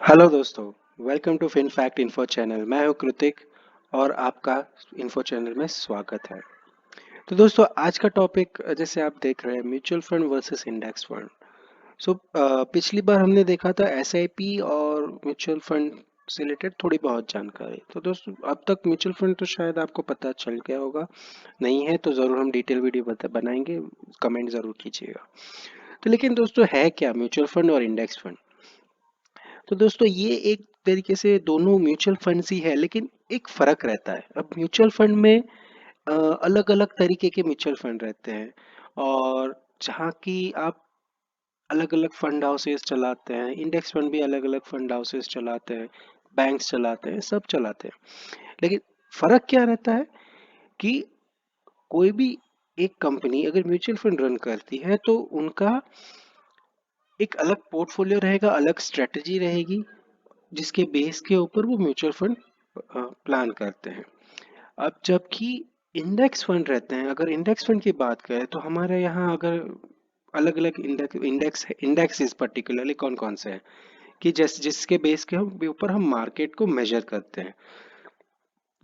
Hello दोस्तों, welcome to Fin Fact Info channel. मैं हूं कृतिक और आपका इन्फो चैनल में स्वागत है। तो दोस्तों, आज का टॉपिक जैसे आप देख रहे हैं, mutual fund versus index fund. पिछली बार हमने देखा था एसआईपी और म्यूचुअल फंड से रिलेटेड थोड़ी बहुत जानकारी। तो दोस्तों, अब तक म्यूचुअल फंड तो शायद आपको पता चल गया होगा, नहीं है तो ज़रूर हम डिटेल वीडियो बनाएंगे, कमेंट ज़रूर कीजिएगा। तो लेकिन दोस्तों, है क्या म्यूचुअल फंड और इंडेक्स फंड? तो दोस्तों, ये एक तरीके से दोनों म्यूचुअल फंड्स ही है, लेकिन एक फर्क रहता है। अब म्यूचुअल फंड में अलग अलग तरीके के म्यूचुअल फंड रहते हैं, और जहाँ की आप अलग अलग फंड हाउसेस चलाते हैं, इंडेक्स फंड भी अलग अलग फंड हाउसेस चलाते हैं, बैंक्स चलाते हैं, सब चलाते हैं। लेकिन फर्क क्या रहता है कि कोई भी एक कंपनी अगर म्यूचुअल फंड रन करती है तो उनका एक अलग पोर्टफोलियो रहेगा, अलग स्ट्रेटजी रहेगी, जिसके बेस के ऊपर वो म्यूचुअल फंड प्लान करते हैं। अब जबकि इंडेक्स फंड रहते हैं, अगर इंडेक्स फंड की बात करें तो हमारे यहाँ अगर अलग अलग इंडेक्स इंडेक्स इज पर्टिकुलरली कौन कौन से हैं कि जिसके बेस के ऊपर हम मार्केट को मेजर करते हैं,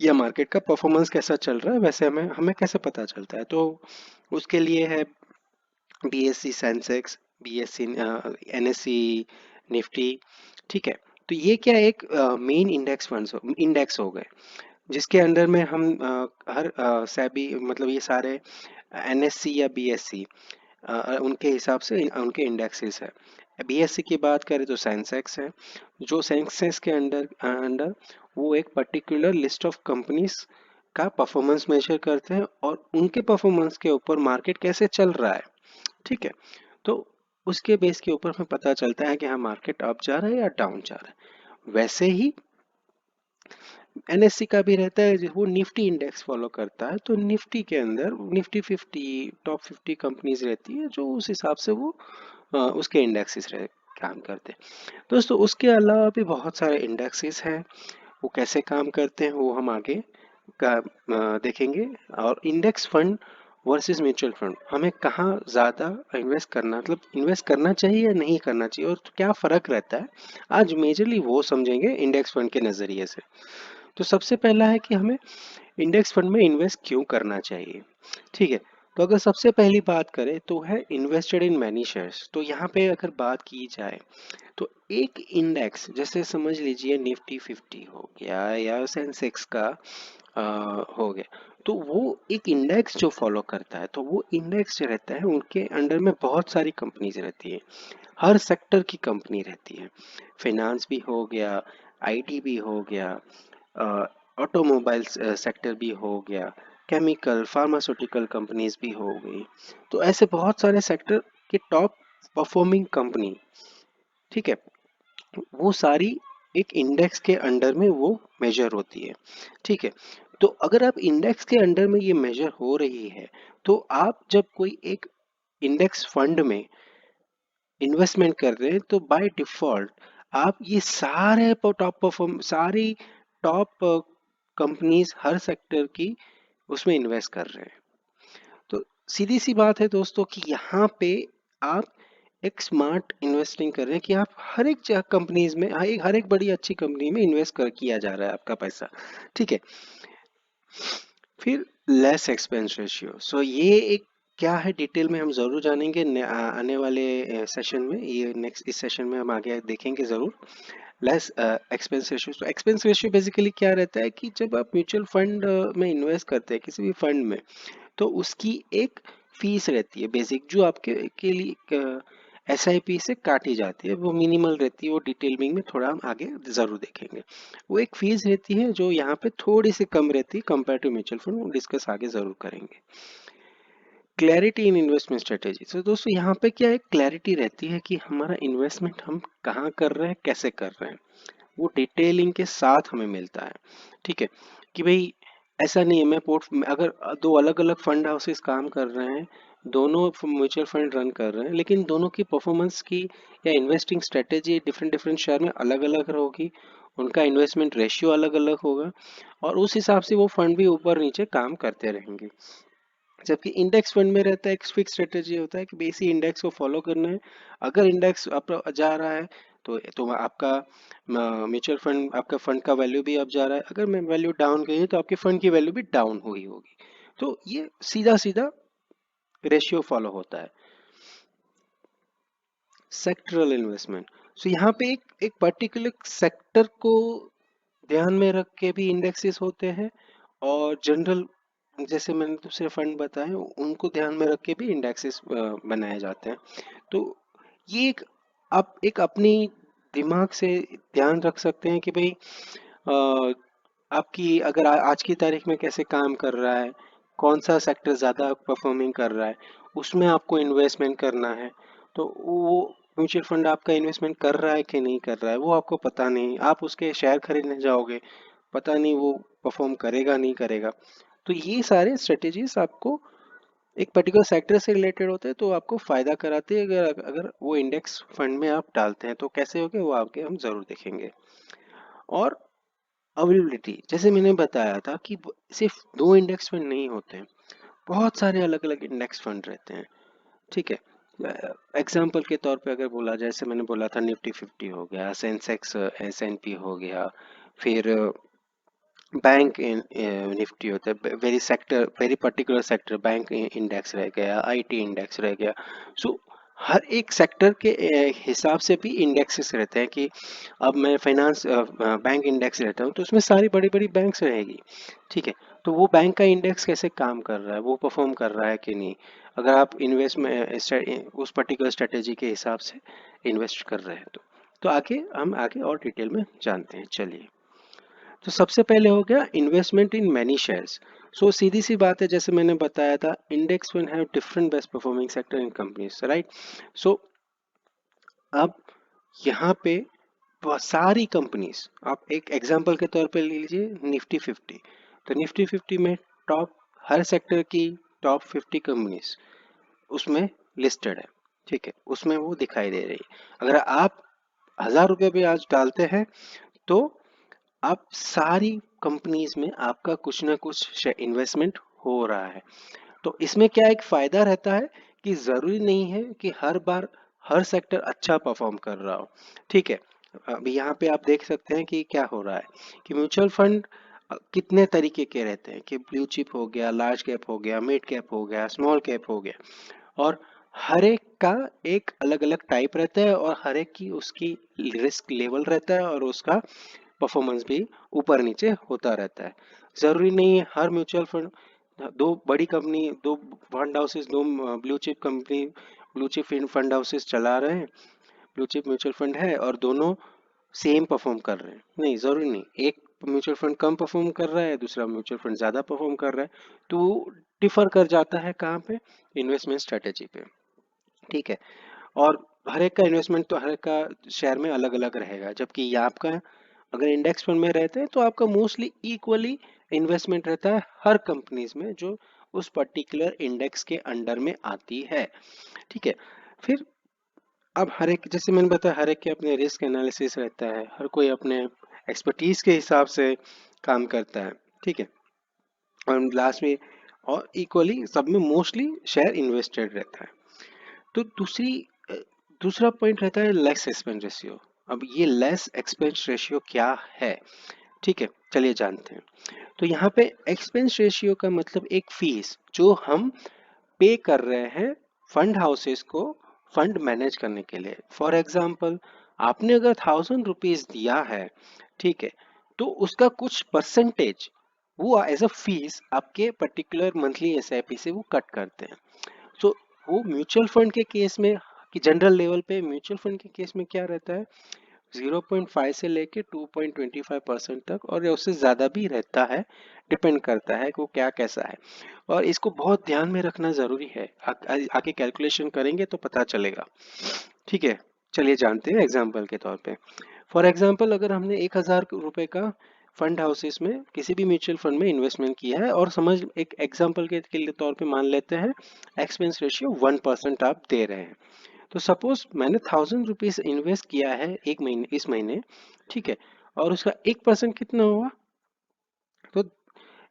या मार्केट का परफॉर्मेंस कैसा चल रहा है, वैसे हमें हमें कैसे पता चलता है। तो उसके लिए है BSc Sensex, BSc NSC, Nifty. ठीक है। तो ये क्या एक मेन इंडेक्स हो गए, जिसके अंडर में हम हर सेबी मतलब ये सारे एनएससी या बीएससी उनके हिसाब से उनके इंडेक्सेस है। बीएससी की बात करें तो सेंसेक्स है, जो सेंसेक्स के अंडर अंडर वो एक पर्टिकुलर लिस्ट ऑफ कंपनीज का परफॉर्मेंस मेजर करते हैं, और उनके परफॉर्मेंस के ऊपर मार्केट कैसे चल रहा है। ठीक है। तो उसके बेस के ऊपर हमें पता चलता है कि हाँ, मार्केट अप जा रहा है या डाउन जा रहा है। वैसे ही एनएससी का भी रहता है, वो निफ्टी इंडेक्स फॉलो करता है, तो निफ्टी के अंदर निफ्टी 50 टॉप 50 कंपनीज रहती है, जो उस हिसाब से वो उसके इंडेक्सेस रहे काम करते हैं। दोस्तों, उसके अलावा भी बहुत सारे इंडेक्सेस हैं, वो कैसे काम करते हैं वो हम आगे का देखेंगे। और index fund versus mutual fund, हमें कहाँ ज़्यादा इन्वेस्ट करना, मतलब इन्वेस्ट करना चाहिए या नहीं करना चाहिए, और क्या फ़र्क रहता है, आज मेजरली वो समझेंगे इंडेक्स फंड के नज़रिए से। तो सबसे पहला है कि हमें इंडेक्स फंड में इन्वेस्ट क्यों करना चाहिए। ठीक है। तो अगर सबसे पहली बात करें तो है इन्वेस्टेड इन मैनी शेयर्स। तो यहाँ पे अगर बात की जाए तो एक इंडेक्स, जैसे समझ लीजिए निफ्टी 50 हो गया या सेंसेक्स का हो गया, तो वो एक इंडेक्स जो फॉलो करता है, तो वो इंडेक्स जो रहता है उनके अंडर में बहुत सारी कंपनीज रहती है, हर सेक्टर की कंपनी रहती है। फाइनेंस भी हो गया, आईटी भी हो गया, ऑटोमोबाइल सेक्टर भी हो गया, केमिकल फार्मास्यूटिकल कंपनीज भी हो गई। तो ऐसे बहुत सारे सेक्टर के टॉप परफॉर्मिंग कंपनी, ठीक है, वो सारी एक इंडेक्स के अंडर में वो मेजर होती है। ठीक है। तो अगर आप इंडेक्स के अंडर में ये मेजर हो रही है, तो आप जब कोई एक इंडेक्स फंड में इन्वेस्टमेंट कर रहे हैं, तो बाय डिफॉल्ट आप ये सारे टॉप परफॉर्म सारी टॉप कंपनीज हर सेक्टर की उसमें इन्वेस्ट कर रहे हैं। तो सीधी सी बात है दोस्तों कि यहाँ पे आप एक स्मार्ट इन्वेस्टिंग कर रहे हैं कि आप हर एक कंपनीज में, हर एक बड़ी अच्छी कंपनी में इन्वेस्ट कर किया जा रहा है आपका पैसा। ठीक है। फिर लेस एक्सपेंस रेशियो, सो ये एक क्या है, डिटेल में हम जरूर जानेंगे आने वाले सेशन में। ये नेक्स्ट इस सेशन में हम आगे देखेंगे जरूर। लेस एक्सपेंस रेशियो, तो एक्सपेंस रेशियो बेसिकली क्या रहता है कि जब आप म्यूचुअल फंड में इन्वेस्ट करते हैं किसी भी फंड में, तो उसकी एक फीस रहती है बेसिक, जो आपके के लिए एसआईपी से काटी जाती है, वो मिनिमल रहती है, वो डिटेलिंग में थोड़ा हम आगे जरूर देखेंगे। वो एक फीस रहती है जो यहाँ पे थोड़ी सी कम रहती है कंपेयर टू म्यूचुअल फंड, वो डिस्कस आगे जरूर करेंगे। क्लैरिटी इन इन्वेस्टमेंट स्ट्रेटेजी, तो दोस्तों यहाँ पे क्या है, क्लैरिटी रहती है कि हमारा इन्वेस्टमेंट हम कहाँ कर रहे हैं, कैसे कर रहे हैं, वो डिटेलिंग के साथ हमें मिलता है। ठीक है। कि भाई ऐसा नहीं है, मैं अगर दो अलग अलग फंड हाउसेस काम कर रहे हैं, दोनों म्यूचुअल फंड रन कर रहे हैं, लेकिन दोनों की परफॉर्मेंस की या investing strategy different different share में अलग अलग होगी, उनका इन्वेस्टमेंट रेशियो अलग अलग होगा, और उस हिसाब से वो फंड भी ऊपर नीचे काम करते रहेंगे। जबकि इंडेक्स फंड में रहता है, एक फिक्स स्ट्रेटेजी होता है कि बेसिक इंडेक्स को फॉलो करना है। अगर इंडेक्स अप जा रहा है तो आपका म्यूचुअल फंड, आपका फंड का वैल्यू भी अप जा रहा है, अगर मैं वैल्यू डाउन गई है तो आपके फंड की वैल्यू भी डाउन हुई होगी। तो ये सीधा सीधा रेशियो फॉलो होता है। सेक्टरल इन्वेस्टमेंट, सो यहाँ पे एक पर्टिकुलर सेक्टर को ध्यान में रख के भी इंडेक्सेस होते हैं, और जनरल जैसे मैंने दूसरे फंड बताए उनको ध्यान में रख के भी इंडेक्सेस बनाए जाते हैं। तो ये आप एक अपनी दिमाग से ध्यान रख सकते हैं कि भाई अ, आपकी अगर आज की तारीख में कैसे काम कर रहा है, कौन सा सेक्टर ज़्यादा परफॉर्मिंग कर रहा है, उसमें आपको इन्वेस्टमेंट करना है। तो वो म्यूचुअल फंड आपका इन्वेस्टमेंट कर रहा है कि नहीं कर रहा है वो आपको पता नहीं, आप उसके शेयर खरीदने जाओगे, पता नहीं वो परफॉर्म करेगा नहीं करेगा। तो ये सारे स्ट्रेटेजीज आपको एक पर्टिकुलर सेक्टर से रिलेटेड होते हैं, तो आपको फायदा कराते हैं। अगर अगर वो इंडेक्स फंड में आप डालते हैं तो कैसे होगे वो आपके हम जरूर देखेंगे। और अवेलेबिलिटी, जैसे मैंने बताया था कि सिर्फ दो इंडेक्स फंड नहीं होते हैं, बहुत सारे अलग अलग इंडेक्स फंड रहते हैं। ठीक है, एग्जाम्पल के तौर पे अगर बोला, जैसे मैंने बोला था निफ्टी 50 हो गया, सेंसेक्स S&P हो गया, फिर बैंक निफ्टी होता है, very sector, very particular sector bank index रह गया, IT इंडेक्स रह गया। सो हर एक सेक्टर के हिसाब से भी इंडेक्सेस रहते हैं कि अब मैं फाइनेंस बैंक इंडेक्स रहता हूँ तो उसमें सारी बड़ी बड़ी बैंक्स रहेगी। ठीक है, तो वो बैंक का इंडेक्स कैसे काम कर रहा है, वो परफॉर्म कर रहा है कि नहीं, अगर आप इन्वेस्ट में उस पर्टिकुलर स्ट्रेटेजी के हिसाब से इन्वेस्ट कर रहे हैं तो आगे हम आगे और डिटेल में जानते हैं। चलिए, तो सबसे पहले हो गया investment in many shares. So सीधी सी बात है, जैसे मैंने बताया था, index fund have different best performing sector in companies, right. So अब यहाँ पे बहुत सारी कंपनीज, आप एक एग्जांपल के तौर पे ले लीजिए निफ्टी 50। तो निफ्टी 50 में टॉप, हर सेक्टर की टॉप 50 कंपनीज उसमें लिस्टेड है। ठीक है, उसमें वो दिखाई दे रही है। अगर आप 1000 रुपये भी आज डालते हैं तो आप सारी कंपनीज में आपका कुछ ना कुछ इन्वेस्टमेंट हो रहा है। तो इसमें क्या एक फायदा रहता है कि जरूरी नहीं है कि हर बार हर सेक्टर अच्छा परफॉर्म कर रहा हो। ठीक है, अभी यहाँ पे आप देख सकते हैं कि क्या हो रहा है कि म्यूचुअल फंड कितने तरीके के रहते हैं, कि ब्लू चिप हो गया, लार्ज कैप हो गया, मिड कैप हो गया, स्मॉल कैप हो गया, और हर एक का एक अलग अलग टाइप रहता है, और हर एक की उसकी रिस्क लेवल रहता है, और उसका परफॉर्मेंस भी ऊपर नीचे होता रहता है। जरूरी नहीं है हर म्यूचुअल फंड, दो बड़ी कंपनी, दो फंड हाउसेस, दो blue chip company, blue chip fund houses चला रहे हैं, ब्लू चिप म्यूचुअल फंड है, और दोनों सेम परफॉर्म कर रहे हैं, नहीं, जरूरी नहीं। एक म्यूचुअल फंड कम परफॉर्म कर रहा है, दूसरा म्यूचुअल फंड ज्यादा परफॉर्म कर रहा है, तो वो डिफर कर जाता है कहाँ पे, इन्वेस्टमेंट स्ट्रेटेजी पे। ठीक है, और हर एक का इन्वेस्टमेंट तो हर एक का शेयर में अलग अलग रहेगा, जबकि ये आपका अगर इंडेक्स फंड में रहते हैं तो आपका मोस्टली इक्वली इन्वेस्टमेंट रहता है हर कंपनीज में जो उस पर्टिकुलर इंडेक्स के अंडर में आती है। ठीक है, फिर अब हर एक, जैसे मैंने बताया, हर एक के अपने रिस्क एनालिसिस रहता है, हर कोई अपने एक्सपर्टीज के हिसाब से काम करता है। ठीक है, और लास्ट में और इक्वली सब में मोस्टली शेयर इन्वेस्टेड रहता है। तो अ, दूसरा पॉइंट रहता है लेस एक्सपेंस रेशियो। अब ये लेस एक्सपेंस रेशियो क्या है, ठीक है, चलिए जानते हैं। तो यहाँ पे एक्सपेंस रेशियो का मतलब एक फीस जो हम पे कर रहे हैं फंड हाउसेस को फंड मैनेज करने के लिए। फॉर एग्जाम्पल, आपने अगर 1000 रुपीज दिया है, ठीक है, तो उसका कुछ परसेंटेज वो एज अ फीस आपके पर्टिकुलर मंथली SIP से वो कट करते हैं। सो वो म्यूचुअल फंड के केस में, कि जनरल लेवल पे म्यूचुअल फंड के केस में क्या रहता है, 0.5 से लेके 2.25% तक, और या उससे ज़्यादा भी रहता है, डिपेंड करता है कि वो क्या कैसा है। और इसको बहुत ध्यान में रखना ज़रूरी है, आगे कैलकुलेशन करेंगे तो पता चलेगा। ठीक है, चलिए जानते हैं एग्जाम्पल के तौर पे। फॉर एग्जाम्पल, अगर हमने 1000 रुपये का फंड हाउसेस में किसी भी म्यूचुअल फंड में इन्वेस्टमेंट किया है, और समझ एक एग्जाम्पल के लिए तौर पे मान लेते हैं एक्सपेंस रेशियो 1% आप दे रहे हैं। तो सपोज मैंने 1000 रुपीज इन्वेस्ट किया है एक महीने, इस महीने, ठीक है, और उसका 1% कितना हुआ, तो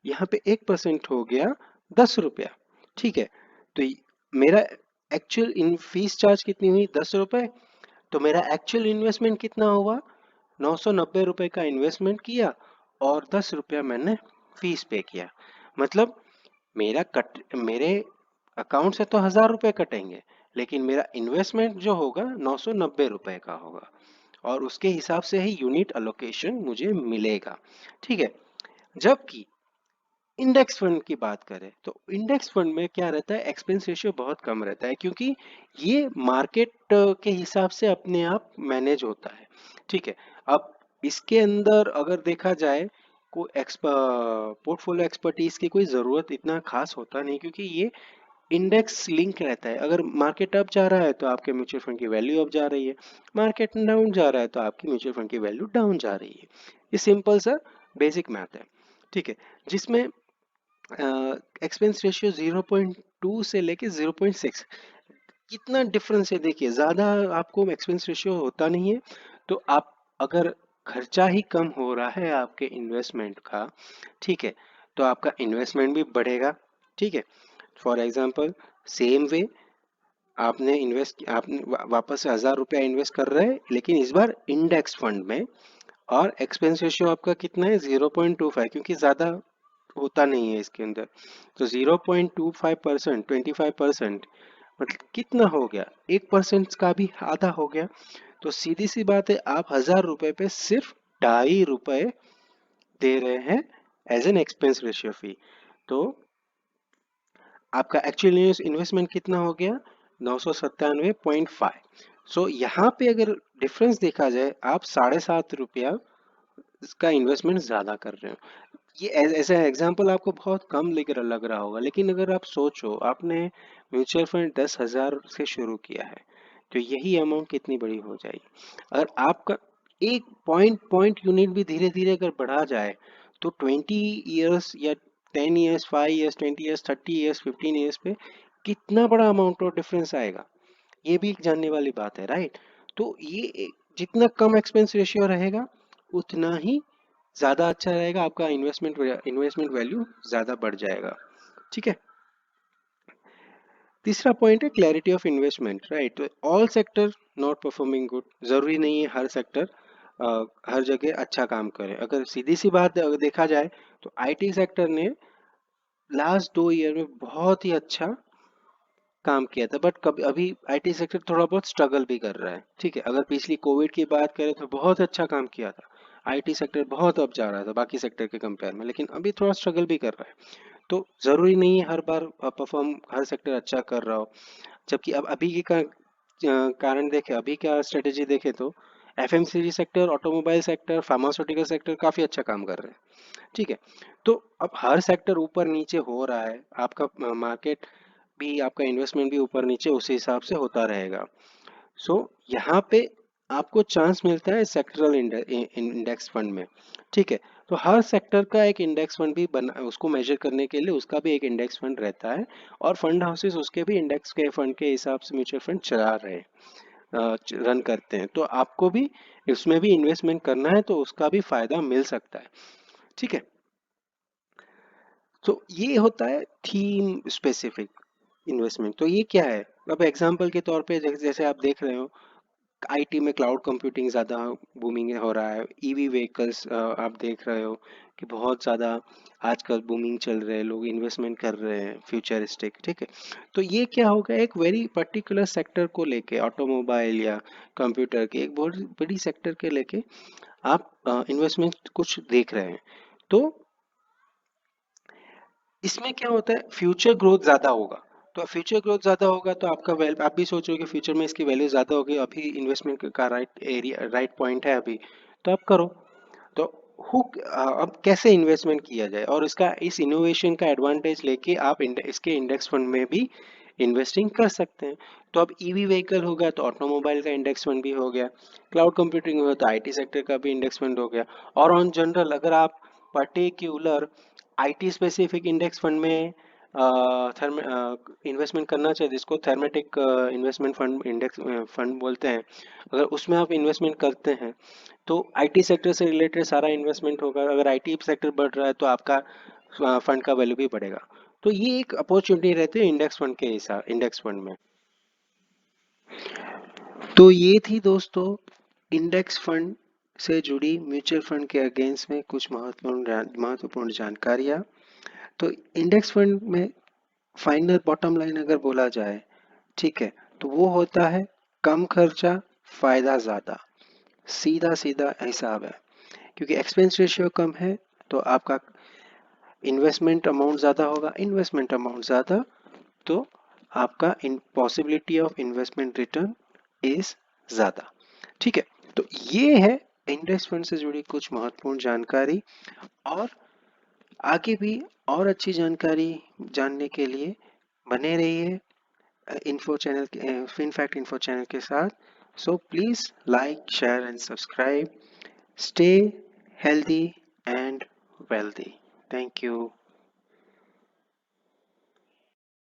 यहाँ पे 1% हो गया 10 रुपया। ठीक है, तो मेरा एक्चुअल इन फीस चार्ज कितनी हुई, 10 रुपए, तो मेरा एक्चुअल इन्वेस्टमेंट कितना हुआ? 990 रुपए का इन्वेस्टमेंट किया और 10 रुपया मैंने फीस पे किया। मतलब मेरे अकाउंट से तो 1000 रुपए कटेंगे, लेकिन मेरा इन्वेस्टमेंट जो होगा 990 रुपए का होगा, और उसके हिसाब से ही यूनिट अलोकेशन मुझे मिलेगा। ठीक है। जबकि इंडेक्स फंड की बात करें तो इंडेक्स फंड में क्या रहता है, एक्सपेंस रेशियो बहुत कम रहता है, क्योंकि ये मार्केट के हिसाब से अपने आप मैनेज होता है। ठीक है। अब इसके अंदर अगर देखा जाए, को पोर्टफोलियो एक्सपर्टीज की कोई जरूरत इतना खास होता नहीं, क्योंकि ये इंडेक्स लिंक रहता है। अगर मार्केट अप जा रहा है तो आपके म्यूचुअल फंड की वैल्यू अप जा रही है, मार्केट डाउन जा रहा है तो आपकी म्यूचुअल फंड की वैल्यू डाउन जा रही है। ये सिंपल सा बेसिक मैथ है। ठीक है। जिसमें एक्सपेंस रेशियो 0.2 से लेके 0.6, कितना डिफरेंस है देखिए। ज्यादा आपको एक्सपेंस रेशियो होता नहीं है, तो आप अगर खर्चा ही कम हो रहा है आपके इन्वेस्टमेंट का, ठीक है, तो आपका इन्वेस्टमेंट भी बढ़ेगा। ठीक है। फॉर एग्जाम्पल, सेम वे आपने वापस से 1000 रुपया इन्वेस्ट कर रहे हैं, लेकिन इस बार इंडेक्स फंड में, और एक्सपेंस रेशियो आपका कितना है? 0.25, क्योंकि ज्यादा होता नहीं है इसके अंदर। तो 0.25%, 25%, मतलब कितना हो गया? 1% का भी आधा हो गया। तो सीधी सी बात है, आप 1000 रुपए पे सिर्फ 2.5 रुपए दे रहे हैं एज एन एक्सपेंस रेशियो फी। तो आपका एक्चुअल इन्वेस्टमेंट कितना हो गया? 997.5। सो यहाँ पे अगर डिफरेंस देखा जाए, आप 7.5 रुपया इसका इन्वेस्टमेंट ज्यादा कर रहे हो। ये ऐसा एग्जांपल आपको बहुत कम लग रहा होगा, लेकिन अगर आप सोचो, आपने म्यूचुअल फंड 10,000 से शुरू किया है, तो यही अमाउंट कितनी बड़ी हो जाएगी। अगर आपका एक पॉइंट पॉइंट यूनिट भी धीरे धीरे अगर बढ़ा जाए, तो 20 ईयर्स या 10 years, 5 years, 20 years, 30 years, 15 years पे कितना बड़ा अमाउंट और डिफरेंस आएगा, ये भी एक जानने वाली बात है, राइट। तो जितना कम एक्सपेंस रेशियो रहेगा, उतना ही ज्यादा अच्छा रहेगा, आपका इन्वेस्टमेंट वैल्यू ज्यादा बढ़ जाएगा। ठीक है। तीसरा पॉइंट है clarity of investment, right. All sector not performing good, जरूरी नहीं है हर सेक्टर हर जगह अच्छा काम करे। अगर सीधी सी बात अगर देखा जाए, तो आईटी सेक्टर ने लास्ट 2 ईयर में बहुत ही अच्छा काम किया था, बट कभी अभी आईटी सेक्टर थोड़ा बहुत स्ट्रगल भी कर रहा है। ठीक है। अगर पिछली कोविड की बात करें तो बहुत अच्छा काम किया था, आईटी सेक्टर बहुत अप जा रहा था बाकी सेक्टर के कंपेयर में, लेकिन अभी थोड़ा स्ट्रगल भी कर रहा है। तो जरूरी नहीं है हर बार परफॉर्म हर सेक्टर अच्छा कर रहा हो। जबकि अब अभी के कारण देखें, अभी का स्ट्रेटेजी देखें, तो FMCG sector, automobile sector, pharmaceutical sector काफी अच्छा काम कर रहे हैं। ठीक है। तो अब हर सेक्टर ऊपर नीचे हो रहा है, आपका मार्केट भी, आपका इन्वेस्टमेंट भी ऊपर नीचे उसी हिसाब से होता रहेगा। सो यहाँ पे आपको चांस मिलता है सेक्टरल इंडेक्स फंड में। ठीक है। तो हर सेक्टर का एक इंडेक्स फंड भी बना, उसको मेजर करने के लिए उसका भी एक इंडेक्स फंड रहता है, और फंड हाउसेस उसके भी इंडेक्स के फंड के हिसाब से म्यूचुअल फंड चला रहे हैं, रन करते हैं। तो आपको भी उसमें भी इन्वेस्टमेंट करना है तो उसका भी फायदा मिल सकता है। ठीक है। तो ये होता है थीम स्पेसिफिक इन्वेस्टमेंट। तो ये क्या है? अब एग्जांपल के तौर पे जैसे आप देख रहे हो, आईटी में क्लाउड कंप्यूटिंग ज़्यादा बूमिंग हो रहा है, ईवी व्हीकल्स आप देख रहे हो कि बहुत ज़्यादा आजकल बूमिंग चल रहे हैं, लोग इन्वेस्टमेंट कर रहे हैं फ्यूचरिस्टिक। ठीक है। तो ये क्या होगा, एक वेरी पर्टिकुलर सेक्टर को लेके, ऑटोमोबाइल या कंप्यूटर के एक बहुत बड़ी सेक्टर के लेके आप इन्वेस्टमेंट कुछ देख रहे हैं। तो इसमें क्या होता है, फ्यूचर ग्रोथ ज्यादा होगा। तो फ्यूचर ग्रोथ ज्यादा होगा तो आपका आप भी सोचो कि फ्यूचर में इसकी वैल्यू ज्यादा होगी, अभी इन्वेस्टमेंट का राइट एरिया, राइट पॉइंट है अभी, तो आप करो। तो अब कैसे इन्वेस्टमेंट किया जाए, और इसका इस इनोवेशन का एडवांटेज लेके आप इसके इंडेक्स फंड में भी इन्वेस्टिंग कर सकते हैं। तो अब ईवी व्हीकल हो गया तो ऑटोमोबाइल का इंडेक्स फंड भी हो गया, क्लाउड कंप्यूटिंग हो गया तो आईटी सेक्टर का भी इंडेक्स फंड हो गया। और ऑन जनरल अगर आप particular IT specific index fund में इन्वेस्टमेंट करना चाहिए, जिसको थर्मेटिक इन्वेस्टमेंट फंड इंडेक्स फंड बोलते हैं, अगर उसमें आप इन्वेस्टमेंट करते हैं तो आईटी सेक्टर से रिलेटेड सारा इन्वेस्टमेंट होगा। अगर आईटी सेक्टर बढ़ रहा है तो आपका फंड का वैल्यू भी बढ़ेगा। तो ये एक अपॉर्चुनिटी रहती है इंडेक्स फंड के हिसाब, इंडेक्स फंड में। तो ये थी दोस्तों इंडेक्स फंड से जुड़ी म्यूचुअल फंड के अगेंस्ट में कुछ महत्वपूर्ण जानकारियां। तो इंडेक्स फंड में फाइनल बॉटम लाइन अगर बोला जाए, ठीक है, तो वो होता है कम खर्चा फायदा ज्यादा, सीधा सीधा हिसाब है। क्योंकि एक्सपेंस रेशियो कम है तो आपका इन्वेस्टमेंट अमाउंट ज्यादा होगा, इन्वेस्टमेंट अमाउंट ज्यादा तो आपका in possibility of investment return is ज्यादा। ठीक है, तो ये है इंडेक्स फंड से जुड़ी कुछ महत्वपूर्ण जानकारी। और आगे भी और अच्छी जानकारी जानने के लिए बने रहिए इन्फो चैनल फिनफैक्ट इन्फो चैनल के साथ। So please like share and subscribe. Stay healthy and wealthy. Thank you.